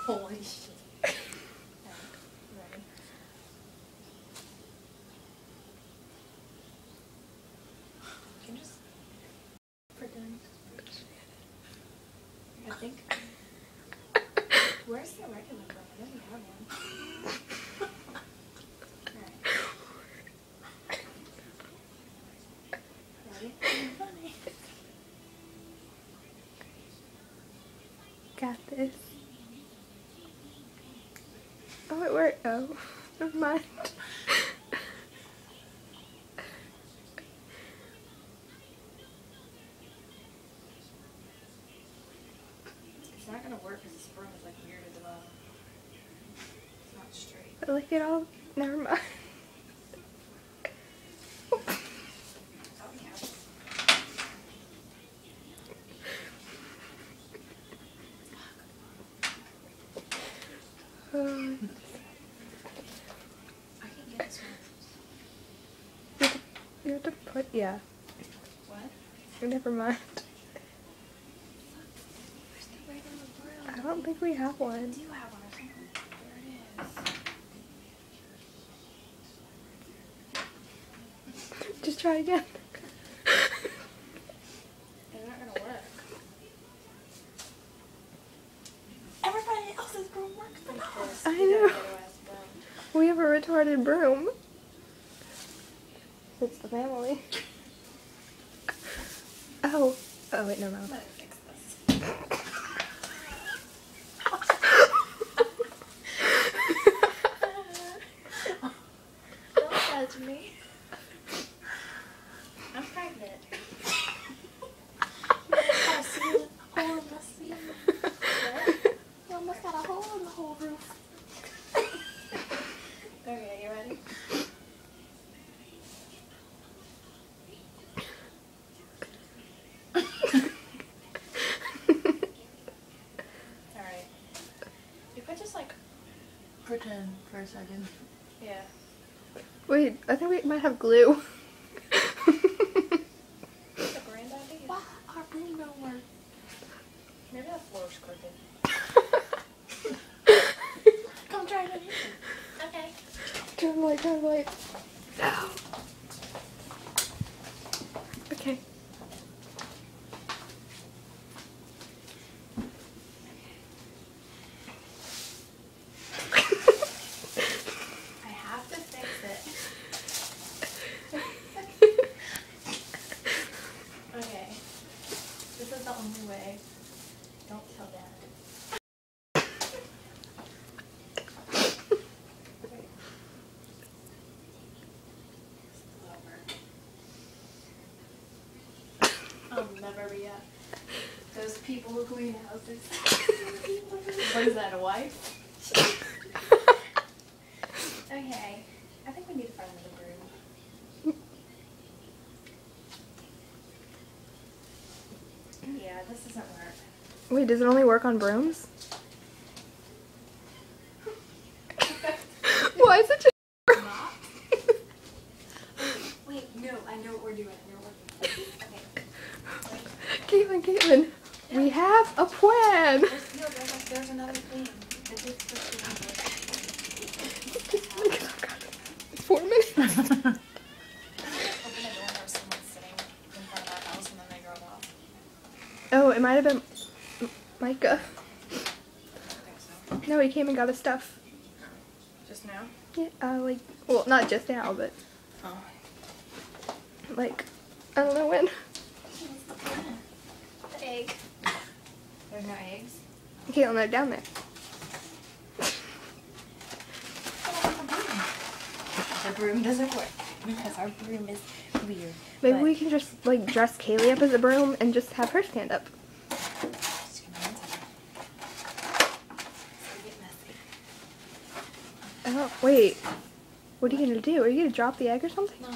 Holy shit. Okay, ready? You can just pretend. I think. Where's the regular broom? I didn't have one. Alright. Ready? Funny. Got this. Oh, it worked. Oh, never mind. It's not gonna work because this broom is like weird at the bottom. It's not straight. But like it all. Never mind. I can get this one. You have to put, yeah. What? Never mind. Where's the regular broom? I don't think we have I one. do have one or something. There it is. Just try again. They're not gonna work. Everybody else's broom works but not ours. I know. We have a retarded broom. It's the family. Oh. Oh, wait, no, no. I'm gonna fix this. Don't judge me. I'm pregnant. You almost got a hole in the ceiling. What? You almost got a hole in the whole roof. Okay, you ready? Alright. You could just like pretend for a second. Yeah. Wait, I think we might have glue. That's a grand idea. Why our broom don't work? Maybe the floor's crooked. Come try it again. Okay. Turn the light, turn the light. Ow. Okay. I have to fix it. Okay. This is the only way. Don't tell Dad. I'll never be at those people who clean houses. What is that, a wife? Okay. I think we need to find another broom. Yeah, this doesn't work. Wait, does it only work on brooms? Why is it just Not? Wait, no, I know what we're doing. Okay. Caitlin, we have a plan. There's another thing. This is the thing. 4 minutes. Open the door and there was someone sitting in front of our house and then they drove off. Oh, it might have been Micah. I think so. No, he came and got his stuff. Just now? Yeah, like, well, not just now, but Oh. like, I don't know when. The egg. There's no eggs? Caitlin, they're down there. The broom doesn't work because our broom is weird. Maybe we can just, like, dress Kaylee up as a broom and just have her stand up. Just give me 1 second. It's gonna get messy. Oh, wait. What are you gonna do? Are you gonna drop the egg or something? No.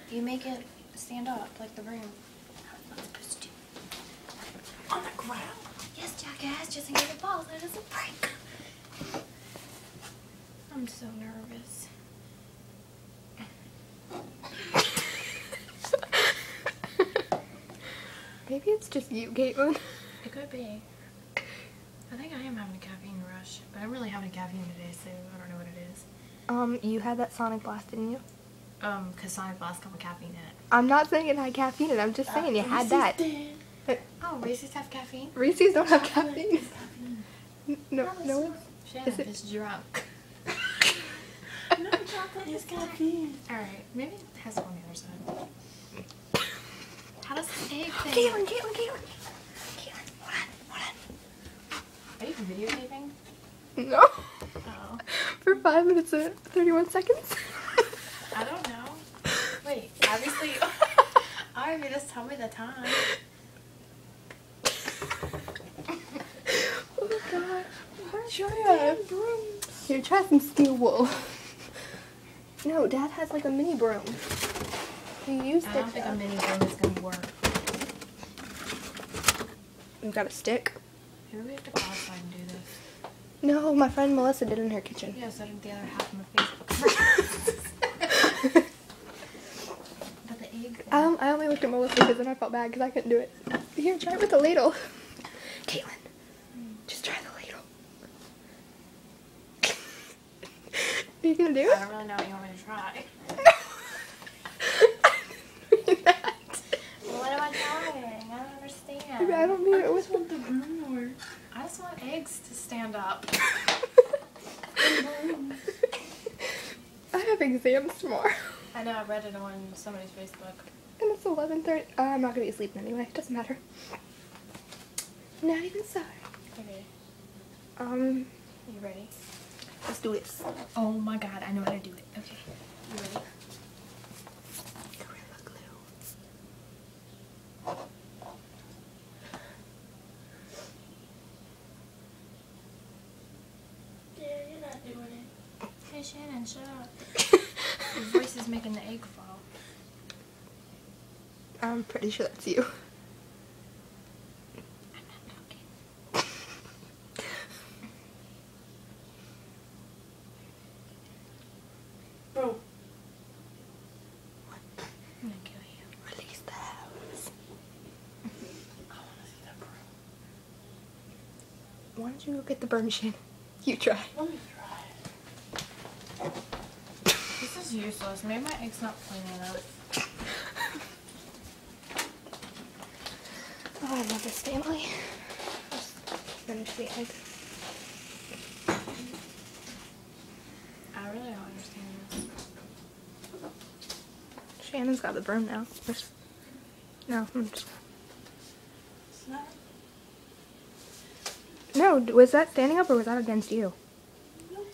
You make it stand up like the broom. How it's not supposed to do. On the ground? Yes, jackass, just in case it falls. That is a prank. I'm so nervous. Maybe it's just you, Caitlin. It could be. I think I am having I don't really have any caffeine today, so I don't know what it is. You had that Sonic Blast, didn't you? Cause Sonic Blast come with caffeine in it. I'm not saying it had caffeine in it. I'm just saying you had that. Oh, Reese's have caffeine? Reese's don't have caffeine. No. Shannon is drunk. No, chocolate is caffeine. Alright, maybe it has it on the other side. How does the egg thing? Caitlin. Hold on. Are you videotaping? No. Oh. For 5 minutes and 31 seconds. I don't know. Wait, obviously. Alright, you just tell me the time. Oh god. Here, try some steel wool. No, Dad has like a mini broom. He used I it. don't think a mini broom is gonna work. We've got a stick. Maybe we have to go outside and do this. No, my friend Melissa did in her kitchen. Yeah, so did the other half of my Facebook. But the egg thing. I only looked at Melissa because then I felt bad because I couldn't do it. Here, try it with a ladle. Caitlin, just try the ladle. Are you gonna do it? I don't really know what you want me to try. What am I trying? I don't understand. I don't mean it with Want the broom or I just want eggs to stand up. I have exams tomorrow. I know, I read it on somebody's Facebook. And it's 11:30. I'm not gonna be sleeping anyway. It doesn't matter. Not even sorry. Okay, Um, you ready? let's do this. Oh my god, I know how to do it. Okay, you ready? Gorilla glue. yeah, you're not doing it. Hey Shannon, shut up. Your voice is making the egg fall. I'm pretty sure that's you. I'm not talking. Bro, I'm gonna kill you. Release the house. I want to see that broom. Why don't you go get the broom machine? You try. Let me try. This is useless. Maybe my egg's not plain enough. Oh, I love this family. Just finish the egg. I really don't understand this. Shannon's got the broom now. No, I'm just... It's not. No, was that standing up or was that against you? Nope.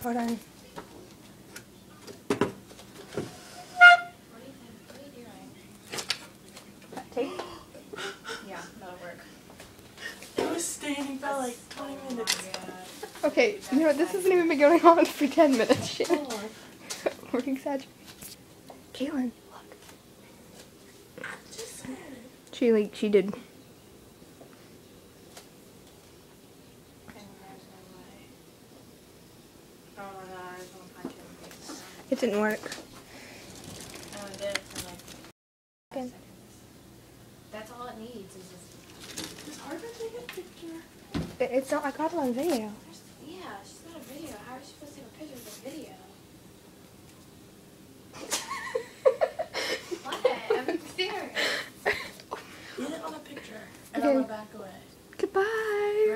Hold on. What are you doing? Tape? Yeah, that'll work. It was standing for like 20 minutes. Okay, you know what? This hasn't even been going on for 10 minutes. Shannon. Hold on. We're exaggerating. Caitlin, look. I just said it. She did. Oh my god, I just want to punch it. It didn't work. I only did it for like 5 Okay. seconds. That's all it needs is just... It's hard to take a picture. It's not. I got it on video. Yeah, she's got a video. How is she supposed to take a picture of the video? What? I'm serious. Get it on a picture. And Okay. I'm gonna back away. Goodbye.